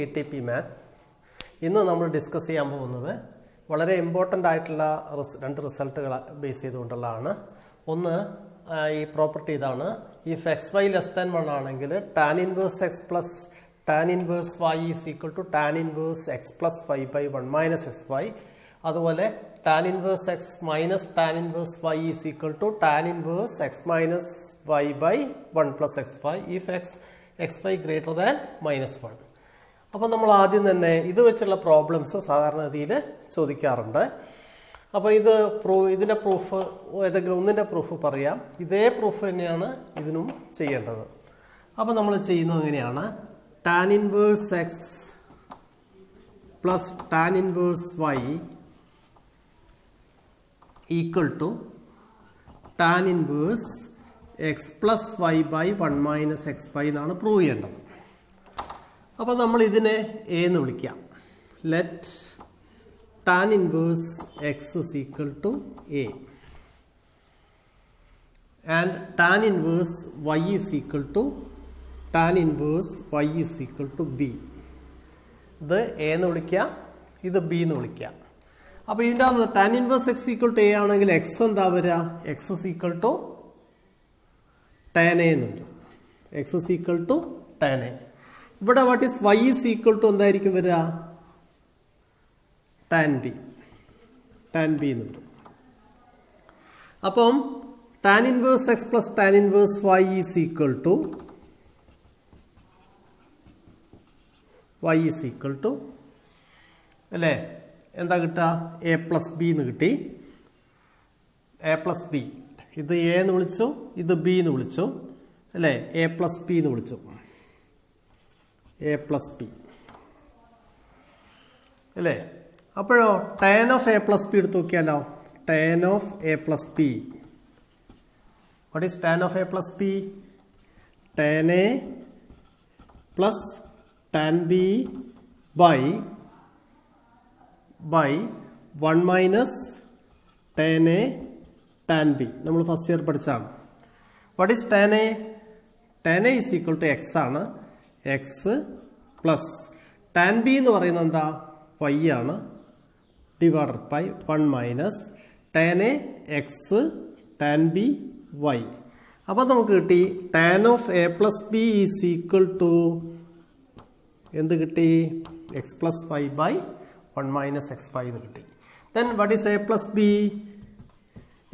ETP Math. ഇന്ന് നമ്മൾ discuss ചെയ്യാൻ പോകുന്നത് വളരെ ഇമ്പോർട്ടൻ്റ് ആയിട്ടുള്ള രണ്ട് റിസൾട്ടുകൾ ബേസ് ചെയ്തുകൊണ്ടുള്ളതാണ്. ഒന്ന് ഈ പ്രോപ്പർട്ടി ഇതാണ്. ഇഫ് xy ലെസ് ദാൻ 1 ആണെങ്കിൽ tan inverse x plus tan inverse y is equal to tan inverse x plus y by 1 minus xy. അതുപോലെ tan inverse x minus tan inverse y is equal to tan inverse x minus y by 1 plus xy if xy greater than -1. അപ്പോൾ നമ്മൾ ആദ്യം തന്നെ ഇത് വെച്ചുള്ള problems സാധാരണഗതിയിൽ ചോദിക്കാറുണ്ട്. അപ്പോൾ ഇതിൻ്റെ പ്രൂഫ് ഏതെങ്കിലും ഒന്നിൻ്റെ പ്രൂഫ് പറയാം. ഇതേ പ്രൂഫ് തന്നെയാണ് ഇതിനും ചെയ്യേണ്ടത്. അപ്പോൾ നമ്മൾ ചെയ്യുന്നത് എങ്ങനെയാണ്? tan inverse x plus tan inverse y equal to tan inverse x plus y by 1 minus xy എന്നാണ് പ്രൂവ് ചെയ്യേണ്ടത്. അപ്പോൾ നമ്മൾ ഇതിനെ എ എന്ന് വിളിക്കാം. Let tan inverse x is equal to a and tan inverse y is equal to tan inverse y is equal to b. ഇത് A എന്ന് വിളിക്കാം, ഇത് ബി എന്ന് വിളിക്കാം. അപ്പോൾ ഇതിൻ്റെ അകത്ത് tan inverse x equal to A ആണെങ്കിൽ x എന്താ വരിക? x is equal to tan a എന്ന് വരും. x is equal to tan a. ഇവിടെ what is y is equal to എന്തായിരിക്കും വരിക? tan b എന്ന് വരും. അപ്പം tan inverse x plus tan inverse y is equal to അല്ലേ എന്താ കിട്ടുക? a പ്ലസ് ബി എന്ന് കിട്ടി. a പ്ലസ് ബി, ഇത് a എന്ന് വിളിച്ചു, ഇത് b എന്ന് വിളിച്ചു അല്ലേ? a പ്ലസ് ബി എന്ന് വിളിച്ചു. a പ്ലസ് ബി അല്ലേ? അപ്പോഴോ tan of a plus B എടുത്ത് നോക്കിയാലോ? tan of a plus B, what is tan of a plus B? tan a plus tan b by 1 minus tan a tan b. നമ്മൾ first year പഠിച്ചാണ്. What is tan a? tan a is equal to x ആണ്. x plus tan b എന്ന് പറയുന്നത് എന്താ? y ആണ്. Divided by 1 minus tan a x tan b y. അപ്പോൾ നമുക്ക് കിട്ടി tan of a plus B is equal to എന്ത് കിട്ടി? x plus y by 1 minus xy എന്ന് കിട്ടി. Then what is a plus B?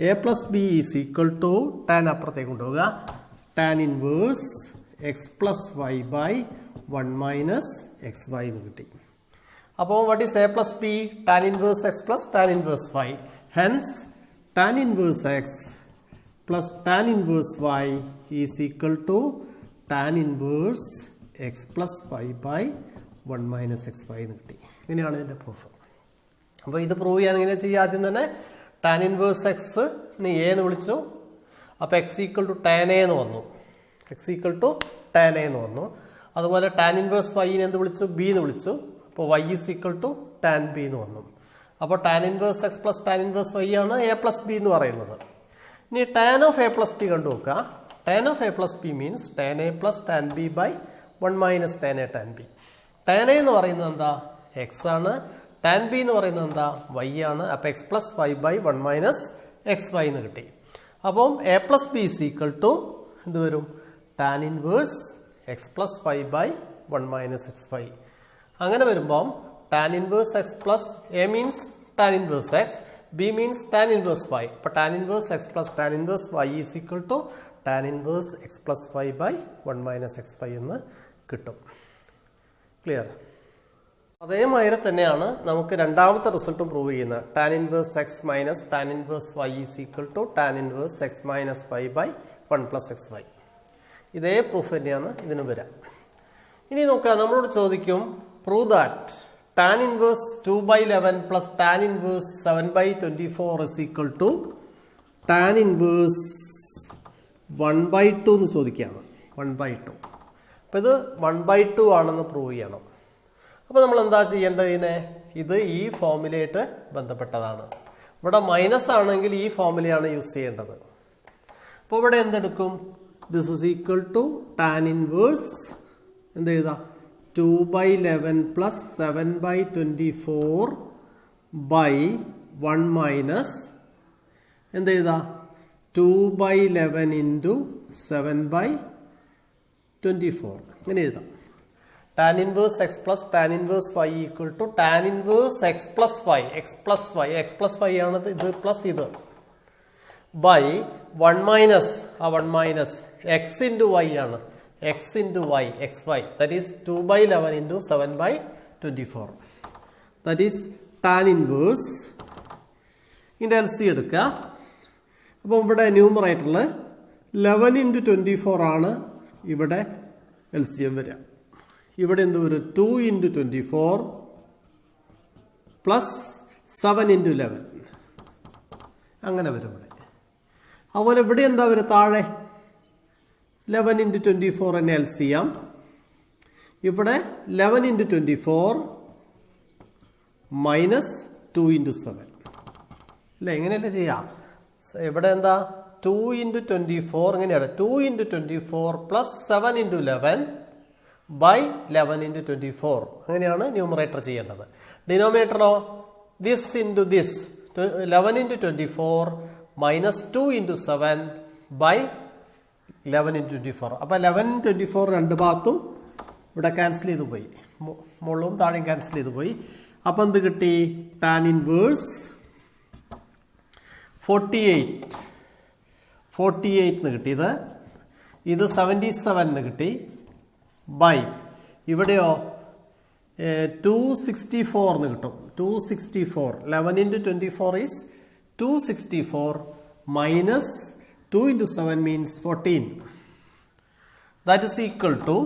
a plus B is equal to tan അപ്പുറത്തേക്ക് കൊണ്ടുപോവുക, tan inverse x plus y by 1 minus xy എന്ന് കിട്ടി. അപ്പോൾ what is a plus B? tan inverse x plus tan inverse y. Hence tan inverse x plus tan inverse y is equal to tan inverse x plus y by 1 minus xy എന്ന് കിട്ടി. ഇങ്ങനെയാണ് ഇതിൻ്റെ proof. അപ്പോൾ ഇത് prove ചെയ്യാൻ എങ്ങനെ ചെയ്യുക? ആദ്യം തന്നെ tan ഇൻവേഴ്സ് x ന് a എന്ന് വിളിച്ചു. അപ്പോൾ x equal to tan a എന്ന് വന്നു. x equal to tan a എന്ന് വന്നു. അതുപോലെ tan ഇൻവേഴ്സ് y നെ എന്ത് വിളിച്ചു? b എന്ന് വിളിച്ചു. അപ്പോൾ y is equal to tan b എന്ന് വന്നു. അപ്പോൾ tan inverse x plus tan inverse y ആണ് a പ്ലസ് b എന്ന് പറയുന്നത്. ഇനി tan of a plus b കണ്ടു നോക്കുക. tan of a plus b means tan a plus tan b by 1 minus tan a tan b. tan a എന്ന് പറയുന്നത് എന്താ? x ആണ്. tan b എന്ന് പറയുന്നത് എന്താ? y ആണ്. അപ്പോൾ x plus y by 1 minus xy എന്ന് കിട്ടി. അപ്പം a plus B is equal to എന്ത് വരും? tan inverse x plus y by 1 minus xy. അങ്ങനെ വരുമ്പം tan inverse x plus a means tan inverse x, b means tan inverse y. അപ്പോൾ tan inverse x plus tan inverse y is equal to tan inverse x plus y by 1 minus xy എന്ന് കിട്ടും. Clear? അതേമാതിരി തന്നെയാണ് നമുക്ക് രണ്ടാമത്തെ റിസൾട്ടും prove ചെയ്യുന്നത്. tan inverse x minus tan inverse y is equal to tan inverse x minus y by 1 plus xy. ഇതേ proof തന്നെയാണ് ഇതിന് വരാം. ഇനി നോക്കാം, നമ്മളോട് ചോദിക്കും prove that tan inverse 2 by 11 plus tan inverse 7 by 24 is equal to tan inverse 1 by 2 എന്ന് ചോദിക്കുകയാണ്. 1 ബൈ 2. അപ്പോൾ ഇത് 1 ബൈ 2 ആണെന്ന് പ്രൂവ് ചെയ്യണം. അപ്പോൾ നമ്മൾ എന്താ ചെയ്യേണ്ടതിനെ? ഇത് ഈ ഫോർമുലയായിട്ട് ബന്ധപ്പെട്ടതാണ്. ഇവിടെ മൈനസ് ആണെങ്കിൽ ഈ ഫോർമുലയാണ് യൂസ് ചെയ്യേണ്ടത്. അപ്പോൾ ഇവിടെ എന്തെടുക്കും? This is equal to tan inverse എന്ത് എഴുതാം? 2/11 plus 7/24 by 1 minus എന്ത് എഴുതാ 2/11 into 7/24 ഇങ്ങനെ എഴുതാം. tan inverse x plus tan inverse y equal to tan inverse x plus y ആണത്, ഇത് പ്ലസ് ഇത് by 1 minus 1 x into y ആണ്, x into y xy, that is 2/11 into 7/24, that is tan inverse. ഇതിൻ്റെ LC എടുക്കുക. അപ്പോൾ ഇവിടെ ന്യൂമറേറ്ററിൽ 11 into 24 ആണ് ഇവിടെ LCM വരിക. ഇവിടെ എന്ത് വരും 2 into 24 പ്ലസ് 7 into 11 അങ്ങനെ വരും ഇവിടെ. അതുപോലെ ഇവിടെ എന്താ വരും താഴെ 11 into 24 തന്നെ LCM. ഇവിടെ 11 into 24 മൈനസ് 2 into 7 അല്ലേ, എങ്ങനെയല്ലേ ചെയ്യാം. ഇവിടെ എന്താ 2 into 24 എങ്ങനെയാണ് 2 into 24 plus 7 into 11 by 11 into 24 അങ്ങനെയാണ് ന്യൂമറേറ്റർ ചെയ്യേണ്ടത്. ഡിനോമിനേറ്ററോ this into this 11 into 24 minus 2 into 7 by 11 into 24. അപ്പോൾ 11 24 രണ്ട് ഭാഗത്തും ഇവിടെ ക്യാൻസൽ ചെയ്ത് പോയി, മുകളിലും താഴെയും ക്യാൻസൽ ചെയ്ത് പോയി. അപ്പം എന്ത് കിട്ടി tan inverse 48 എന്ന് കിട്ടിയത്, ഇത് 77 എന്ന് കിട്ടി ബൈ ഇവിടെയോ 264 എന്ന് കിട്ടും. 264 11 into 24 is 264 minus 2 into 7 means 14. That is equal to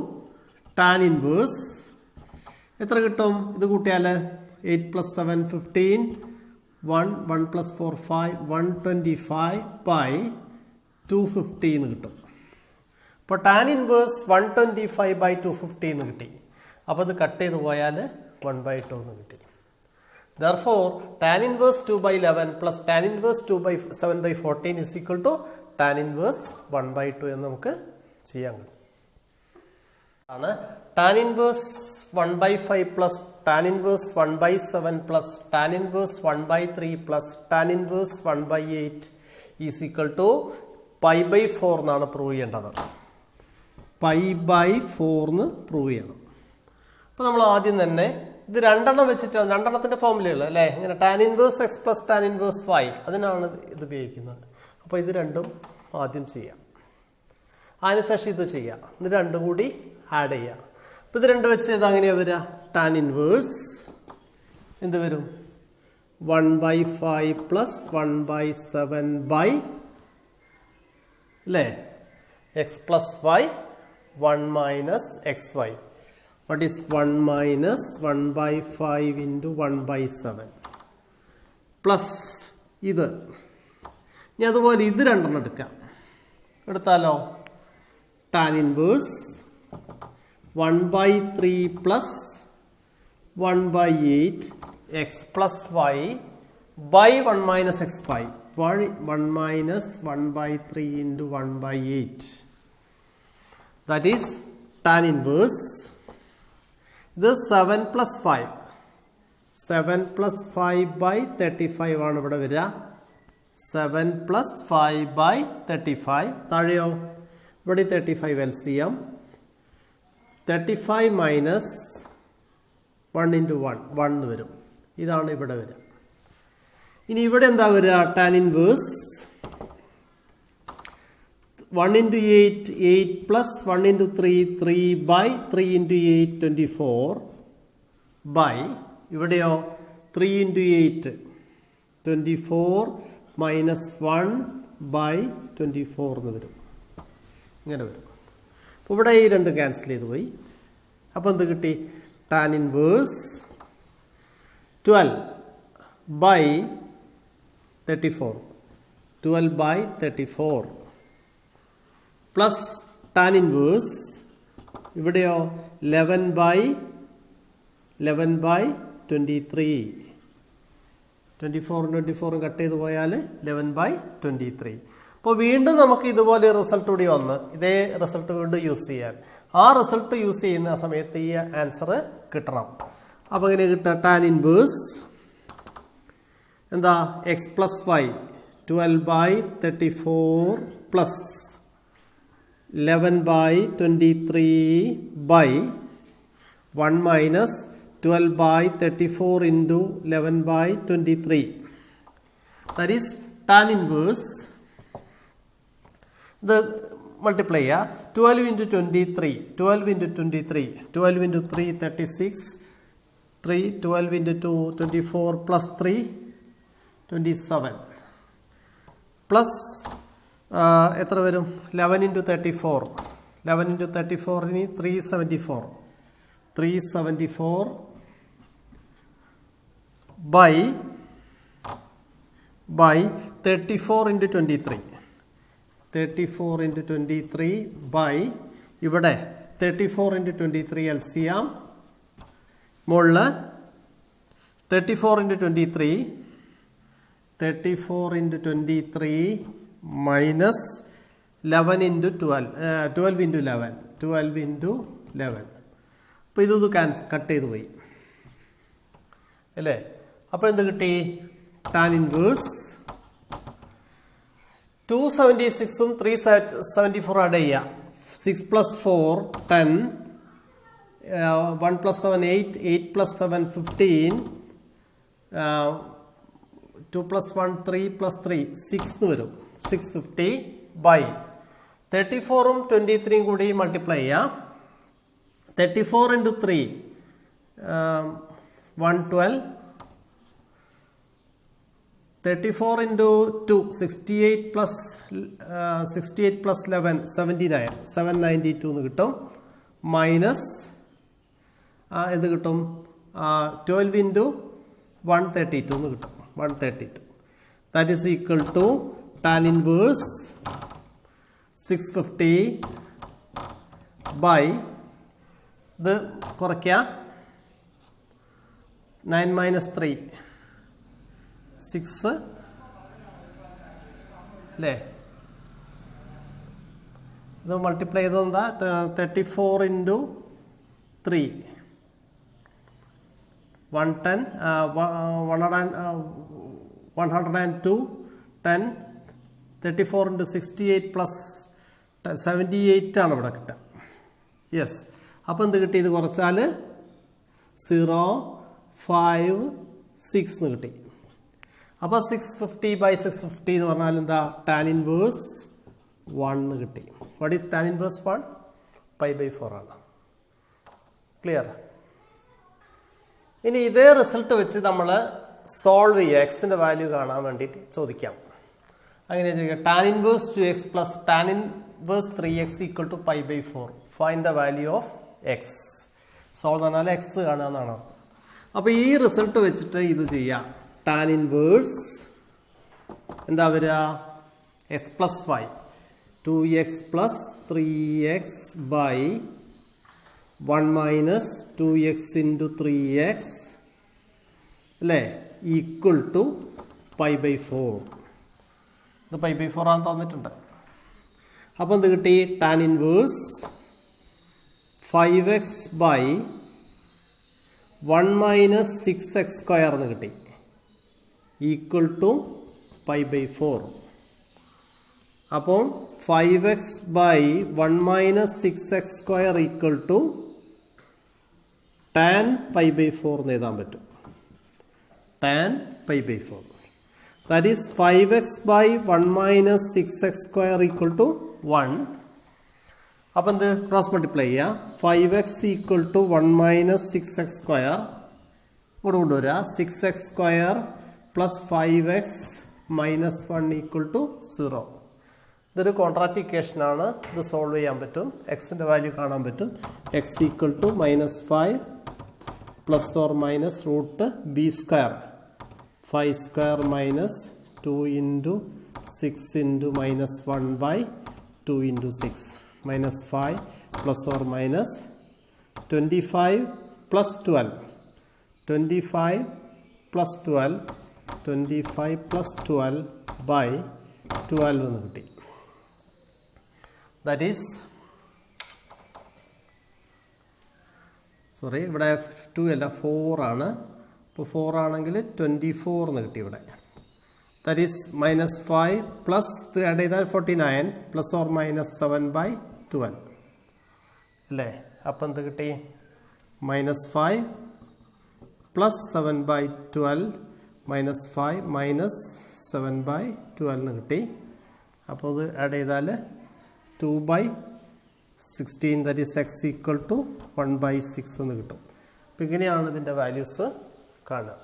tan inverse എത്ര കിട്ടും, ഇത് കൂട്ടിയാൽ 8 plus 7 15 1 plus 4 5 125 by 250 എന്ന് കിട്ടും. അപ്പോൾ tan inverse 125 by 250 എന്ന് കിട്ടി. അപ്പോൾ ഇത് കട്ട് ചെയ്ത് പോയാൽ 1/2 എന്ന് കിട്ടി. Therefore tan inverse 2/11 plus tan inverse 7/14 is equal to tan inverse 1/2 എന്ന് നമുക്ക് ചെയ്യാൻ കഴിയും. ആണ് tan inverse 1/5 plus tan inverse 1/7 plus tan inverse 1/3 plus tan inverse 1/8 is equal to pi/4 എന്നാണ് പ്രൂവ് ചെയ്യേണ്ടത്. pi/4 എന്ന് പ്രൂവ് ചെയ്യണം. അപ്പോൾ നമ്മൾ ആദ്യം തന്നെ ഇത് രണ്ടെണ്ണം വെച്ചിട്ടാണ്, രണ്ടെണ്ണത്തിൻ്റെ ഫോർമുലകൾ അല്ലേ, ഇങ്ങനെ tan inverse x plus tan inverse y അതിനാണ് ഇത് ഉപയോഗിക്കുന്നത്. അപ്പോൾ ഇത് രണ്ടും ആദ്യം ചെയ്യാം, അതിനുശേഷം ഇത് ചെയ്യാം, ഇത് രണ്ടും കൂടി ആഡ് ചെയ്യാം. അപ്പോൾ ഇത് രണ്ടും വെച്ച് ഇത് അങ്ങനെയാണ് വരിക. tan inverse എന്ത് വരും 1/5 plus 1/7 by അല്ലേ x plus y 1 minus xy. What is 1 minus 1/5 into 1/7 plus ഇത്. ഇനി അതുപോലെ ഇത് രണ്ടെണ്ണം എടുക്കാം. എടുത്താലോ tan inverse 1/3 plus 1/8 x plus y by 1 minus xy. 1 minus 1/3 into 1/8. That is tan inverse. This 7 plus 5. 7 plus 5 by 35 ആണ് ഇവിടെ വരിക. 7 plus 5 by 35. താഴെയോ ഇവിടെ 35 LCM. 35 minus 1 into 1 1 വരും. ഇതാണ് ഇവിടെ വരിക. ഇനി ഇവിടെ എന്താ വരിക tan inverse 1 into 8 8 plus 1 into 3 3 by 3 into 8 24 by ഇവിടെയോ 3 into 8 24 minus 1 by 24 എന്ന് വരും. ഇങ്ങനെ വരും. അപ്പോൾ ഇവിടെ ഈ രണ്ട് ക്യാൻസൽ ചെയ്ത് പോയി. അപ്പോൾ എന്ത് കിട്ടി tan inverse 12 by 34 12 by 34 plus tan inverse ഇവിടെയോ 11 by 23 24 കട്ട് ചെയ്ത് പോയാൽ 11 by 23. അപ്പോൾ വീണ്ടും നമുക്ക് ഇതുപോലെ റിസൾട്ട് കൂടി വന്ന് ഇതേ റിസൾട്ട് വീണ്ടും യൂസ് ചെയ്യാൻ ആ റിസൾട്ട് യൂസ് ചെയ്യുന്ന സമയത്ത് ഈ ആൻസർ കിട്ടണം. അപ്പോൾ ഇങ്ങനെ കിട്ടുക ടാൻ ഇൻവേഴ്സ് എന്താ X plus Y 12/34 plus 11/23/1 minus 12/34 into 11/23. That is tan inverse the multiplier 12 into 23 12 into 23 12 into 3 36 3 12 into 2 24 plus 3 27 plus എത്ര വരും 11 into 34 11 into 34 ഇനി 374 by 34 into 23 34 into 23 by ഇവിടെ 34 into 23 LCM മുകളിൽ 34 into 23 34 into 23 minus 11 into 12 into 11 12 into 11. അപ്പോൾ ഇതൊന്ന് cut ചെയ്ത് പോയി അല്ലേ. അപ്പോൾ എന്ത് കിട്ടി ടാൻ ഇൻവേഴ്സ് 276ഉം 374 ആഡ് ചെയ്യുക 6 plus 4 10 1 plus 7 8 8 plus 7 15 2 plus 1 3 plus 3 6 വരും 650 by 34ഉം 23ഉം കൂടി മൾട്ടിപ്ലൈ ചെയ്യുക 34 into 3 112 34 into 2 68 plus 11 79 792 എന്ന് കിട്ടും മൈനസ് എന്ത് കിട്ടും 12 into 132 എന്ന് കിട്ടും 132. That is equal to tan inverse 650 by ഇത് കുറയ്ക്കുക 9 minus 3 6 അല്ലേ. ഇത് മൾട്ടിപ്ലൈ ചെയ്തത് എന്താ 34 into 3 110 102 10 34 into 68 plus 78 ആണ് ഇവിടെ കിട്ടുക. യെസ്. അപ്പോൾ എന്ത് കിട്ടി ഇത് കുറച്ചാൽ 0 5 6 എന്ന് കിട്ടി. അപ്പോൾ 650 by 650 എന്ന് പറഞ്ഞാൽ എന്താ ടാൻ ഇൻവേഴ്സ് 1 എന്ന് കിട്ടി. വാട്ട് ഈസ് ടാൻ ഇൻവേഴ്സ് 1 π/4 ആണ്. ക്ലിയർ. ഇനി ഇതേ റിസൾട്ട് വെച്ച് നമ്മൾ സോൾവ് ചെയ്യുക എക്സിൻ്റെ വാല്യൂ കാണാൻ വേണ്ടിയിട്ട് ചോദിക്കാം. അങ്ങനെ ചോദിക്കാം tan inverse 2x plus tan inverse 3x equal to π/4 find the value of x. Solve പറഞ്ഞാൽ എക്സ് കാണുക എന്നാണ്. അപ്പോൾ ഈ റിസൾട്ട് വെച്ചിട്ട് ഇത് ചെയ്യാം. ടാൻ ഇൻവേഴ്സ് എന്താ വരിക X plus Y 2x plus 3x by 1 minus 2x into 3x അല്ലേ ഈക്വൽ ടു π/4. ഇത് π/4 ആണെന്ന് തോന്നിയിട്ടുണ്ട്. അപ്പോൾ എന്ത് കിട്ടി tan inverse 5x by 1 minus 6x square എന്ന് കിട്ടി ഈക്വൽ ടു π/4. അപ്പോൾ 5x by 1 minus 6x square equal to tan π/4 എന്ന് എഴുതാൻ പറ്റും. Tan π/4. That is 5x by 1 minus 6x square equal to 1. അപ്പം എന്ത് ക്രോസ് മൾട്ടിപ്ലൈ ചെയ്യുക 5x equal to 1 minus 6x square ഇങ്ങോട്ട് കൊണ്ടുവരിക 6x square plus 5x minus 1 equal to 0. ഇതൊരു contract ഇക്വേഷനാണ്. ഇത് സോൾവ് ചെയ്യാൻ പറ്റും. എക്സിൻ്റെ വാല്യൂ കാണാൻ പറ്റും. X equal to -5 plus or minus root B square 5 square minus 2 into 6 into minus 1 by 2 into 6 minus 5 plus or minus 25 plus 12 25 plus 12 25 plus 12 by 12 എന്ന് കിട്ടി. That is sorry, ഇവിടെ 2 അല്ല 4 ആണ്. അപ്പോൾ 4 ആണെങ്കിൽ 24 എന്ന് കിട്ടി ഇവിടെ. ദാറ്റ് ഈസ് -5 പ്ലസ് ആഡ് ചെയ്താൽ 49 പ്ലസ് ഓർ -7/12 അല്ലേ? അപ്പം എന്ത് കിട്ടി? -5 പ്ലസ് 7/12 -5 -7/12 എന്ന് കിട്ടി. അപ്പോൾ ഇത് ആഡ് ചെയ്താൽ 2/16 that is x equal to 1/6 എന്ന് കിട്ടും. അപ്പം ഇങ്ങനെയാണ് ഇതിൻ്റെ വാല്യൂസ് കാണുക.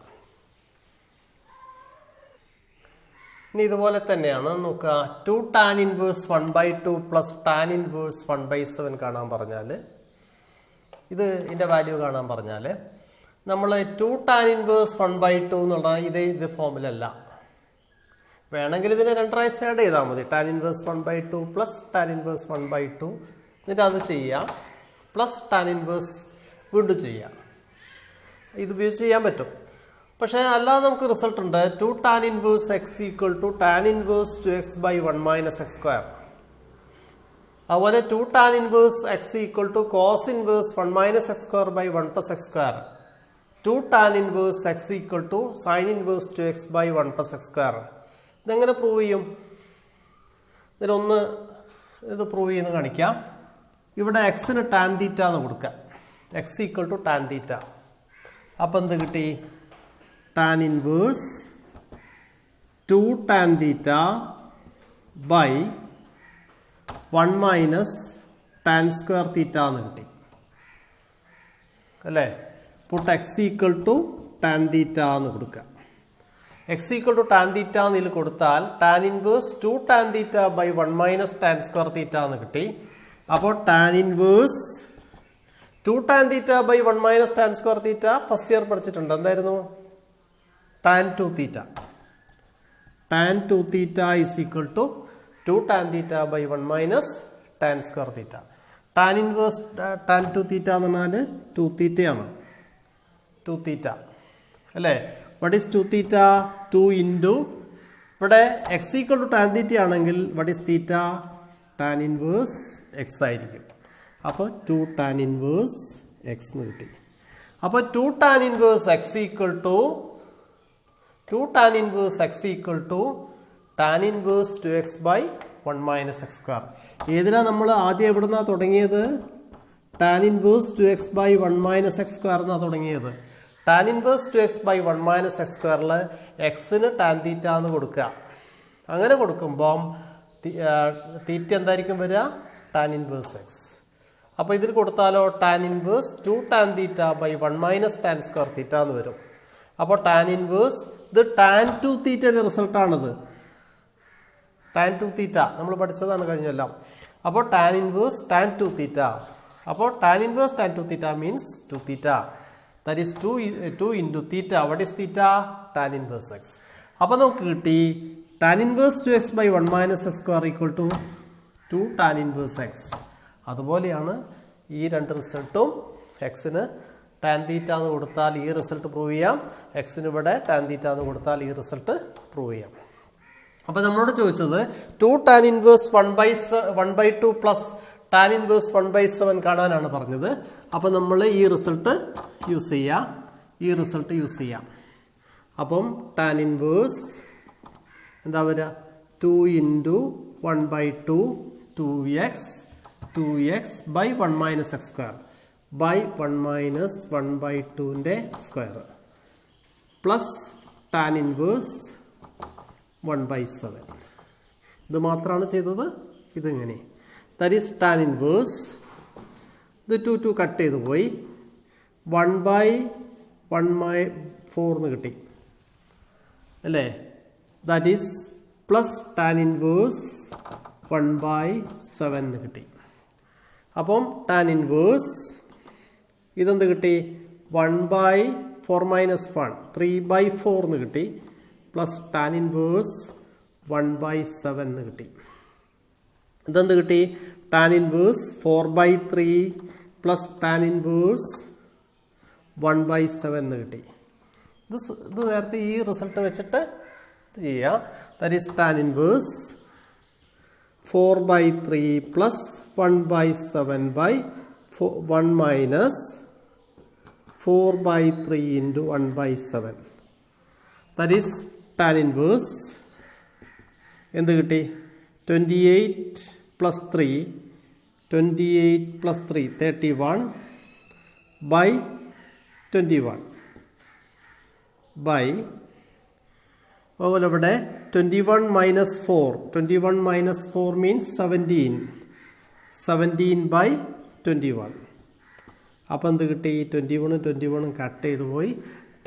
ഇനി ഇതുപോലെ തന്നെയാണ് നോക്കുക. 2 tan inverse 1/2 plus tan inverse 1/7 കാണാൻ പറഞ്ഞാൽ, ഇത് ഇതിൻ്റെ വാല്യൂ കാണാൻ പറഞ്ഞാൽ നമ്മൾ 2 tan ഇൻവേഴ്സ് 1/2 എന്നുള്ള ഇത് ഫോമിലല്ല. വേണമെങ്കിൽ ഇതിനെ 2 പ്രാവശ്യം ആഡ് ചെയ്താൽ മതി. tan inverse 1/2 plus tan inverse 1/2 എന്നിട്ട് അത് ചെയ്യാം. പ്ലസ് tan ഇൻവേഴ്സ് വീണ്ടും ചെയ്യാം. ഇത് ഉപയോഗിച്ച് ചെയ്യാൻ പറ്റും. പക്ഷേ അല്ലാതെ നമുക്ക് റിസൾട്ട് ഉണ്ട്. 2 tan inverse x equal to tan inverse 2x/1 - x². അതുപോലെ 2 tan inverse x equal to cos inverse 1 - x²/1 + x². 2 tan inverse x equal to sin inverse 2x/1 + x². ഇതെങ്ങനെ പ്രൂവ് ചെയ്യും? ഇതിലൊന്ന് ഇത് പ്രൂവ് ചെയ്യുന്ന കാണിക്കാം. ഇവിടെ എക്സിന് ടാൻ തീറ്റ എന്ന് കൊടുക്കാം. x equal to tan theta. അപ്പം എന്ത് കിട്ടി? Tan inverse 2 tan theta by 1 minus tan square theta എന്ന് കിട്ടി അല്ലേ? Put x equal to tan theta എന്ന് കൊടുക്കുക. x equal to tan theta എന്നിൽ കൊടുത്താൽ tan inverse 2 tan theta by 1 minus tan square theta എന്ന് കിട്ടി. അപ്പോൾ tan inverse 2 tan theta by 1 minus tan square theta first year പഠിച്ചിട്ടുണ്ട്. എന്തായിരുന്നു? tan 2 theta. tan 2 theta is equal to 2 tan theta by 1 minus tan square theta. Tan inverse tan 2 theta എന്ന് പറഞ്ഞാൽ 2 തീറ്റയാണ്. 2 തീറ്റ അല്ലേ? what is 2 theta? 2 into ഇവിടെ x equal to tan theta ആണെങ്കിൽ what is theta? Tan inverse x ആയിരിക്കും. അപ്പോൾ 2 tan inverse x എന്ന് കിട്ടി. അപ്പോൾ 2 tan inverse x equal to 2 tan inverse x equal to tan inverse 2x/1 minus x². ഏതിനാ നമ്മൾ ആദ്യം എവിടുന്നാണ് തുടങ്ങിയത്? Tan inverse 2x/1 minus x² എന്നാണ് തുടങ്ങിയത്. ടാൻ ഇൻവേഴ്സ് 2x/1 മൈനസ് x²ൽ എക്സിന് ടാൻ തീറ്റ എന്ന് കൊടുക്കുക. അങ്ങനെ കൊടുക്കുമ്പം തീറ്റ എന്തായിരിക്കും വരിക? Tan inverse x. അപ്പോൾ ഇതിൽ കൊടുത്താലോ tan inverse 2 tan theta by 1 minus tan square theta എന്ന് വരും. അപ്പോൾ ടാൻ ഇൻവേഴ്സ് ഇത് tan 2 തീറ്റയുടെ റിസൾട്ടാണിത്. tan 2 തീറ്റ നമ്മൾ പഠിച്ചതാണ് കഴിഞ്ഞെല്ലാം. അപ്പോൾ tan ഇൻവേഴ്സ് tan 2 തീറ്റ. അപ്പോൾ tan inverse tan 2 theta means 2 theta. That is 2 into theta. What is theta? tan inverse x. അപ്പോൾ നമുക്ക് കിട്ടി tan inverse 2x/1 minus x² equal to 2 tan inverse x. അതുപോലെയാണ് ഈ രണ്ട് റിസൾട്ടും. എക്സിന് ടാൻ തീറ്റ എന്ന് കൊടുത്താൽ ഈ റിസൾട്ട് പ്രൂവ് ചെയ്യാം. എക്സിന് ഇവിടെ ടാൻ തീറ്റ എന്ന് കൊടുത്താൽ ഈ റിസൾട്ട് പ്രൂവ് ചെയ്യാം. അപ്പോൾ നമ്മളോട് ചോദിച്ചത് 2 tan inverse 1/2 plus tan inverse 1/7 കാണാനാണ് പറഞ്ഞത്. അപ്പോൾ നമ്മൾ ഈ റിസൾട്ട് യൂസ് ചെയ്യാം. അപ്പം ടാൻ ഇൻവേഴ്സ് എന്താ വരിക? 2 into 1/2 2x by 1 minus x² by 1 minus 1/2ൻ്റെ സ്ക്വയർ പ്ലസ് ടാൻ ഇൻവേഴ്സ് 1/7. ഇത് മാത്രമാണ് ചെയ്തത്. ഇതിങ്ങനെ ദാറ്റ് ഈസ് ടാൻ ഇൻവേഴ്സ്. ഇത് 2 കട്ട് ചെയ്ത് പോയി 1/1/4 എന്ന് കിട്ടി അല്ലേ? That is plus tan inverse 1/7 എന്ന് കിട്ടി. അപ്പം ടാൻ ഇൻവേഴ്സ് ഇതെന്ത് കിട്ടി? 1/4 മൈനസ് 1 3/4 എന്ന് കിട്ടി. പ്ലസ് ടാൻ ഇൻവേഴ്സ് 1/7 എന്ന് കിട്ടി. ഇതെന്ത് കിട്ടി? Tan inverse 4/3 plus tan inverse 1/7 എന്ന് കിട്ടി. ഇത് നേരത്തെ ഈ റിസൾട്ട് വെച്ചിട്ട് ചെയ്യാം. That is tan inverse 4/3 plus 1/7 by 1 minus 4/3 into 1/7. That is tan inverse. എന്ത് കിട്ടി? 28 plus 3, 28 plus 3, 31 by 21 by, അതുപോലെ ഇവിടെ 21 minus 4, 21 minus 4 means 17, 17 by 21. അപ്പം എന്ത് കിട്ടി? 21 കട്ട് ചെയ്ത് പോയി.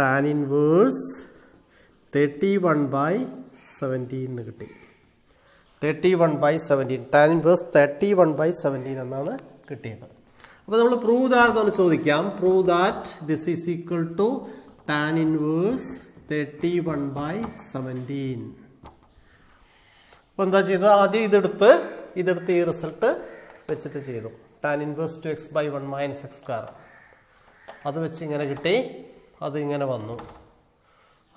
ടാൻ ഇൻവേഴ്സ് 31/17 എന്ന് കിട്ടി. 31/17, ടാൻ ഇൻവേഴ്സ് 31/17 എന്നാണ് കിട്ടിയത്. അപ്പോൾ നമ്മൾ പ്രൂവ് ദാറ്റ് ചോദിക്കാം. Prove that this is equal to tan inverse 31/17. അപ്പോൾ എന്താ ചെയ്തത്? ആദ്യം ഇതെടുത്ത് ഈ റിസൾട്ട് വെച്ചിട്ട് ചെയ്തു. Tan inverse 2x/1 - x². അത് വെച്ച് ഇങ്ങനെ കിട്ടി. അത് ഇങ്ങനെ വന്നു.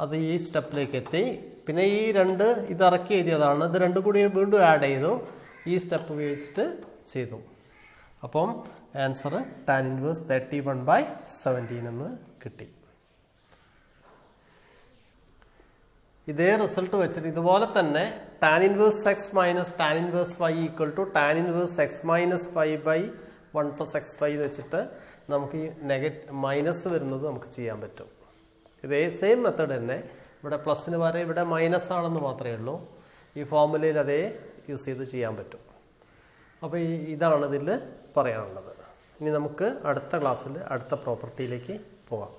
അത് ഈ സ്റ്റെപ്പിലേക്ക് എത്തി. പിന്നെ ഈ രണ്ട് ഇത് ഇറക്കി എഴുതിയതാണ്. ഇത് രണ്ടും കൂടി വീണ്ടും ആഡ് ചെയ്തു. ഈ സ്റ്റെപ്പ് ഉപയോഗിച്ചിട്ട് ചെയ്തു. അപ്പം ആൻസർ ടാൻ ഇൻവേഴ്സ് 31/17 എന്ന് കിട്ടി. ഇതേ റിസൾട്ട് വെച്ചിട്ട് ഇതുപോലെ തന്നെ tan inverse x minus tan inverse y equal to tan inverse x minus 5/1 + x5 വെച്ചിട്ട് നമുക്ക് ഈ മൈനസ് വരുന്നത് നമുക്ക് ചെയ്യാൻ പറ്റും. ഇതേ സെയിം മെത്തേഡ് തന്നെ. ഇവിടെ പ്ലസിന് പകരം ഇവിടെ മൈനസ് ആണെന്ന് മാത്രമേ ഉള്ളൂ. ഈ ഫോർമുലയിൽ അതേ യൂസ് ചെയ്ത് ചെയ്യാൻ പറ്റും. അപ്പോൾ ഇതാണ് ഇതിൽ പറയാനുള്ളത്. ഇനി നമുക്ക് അടുത്ത ക്ലാസ്സിൽ അടുത്ത പ്രോപ്പർട്ടിയിലേക്ക് പോകാം.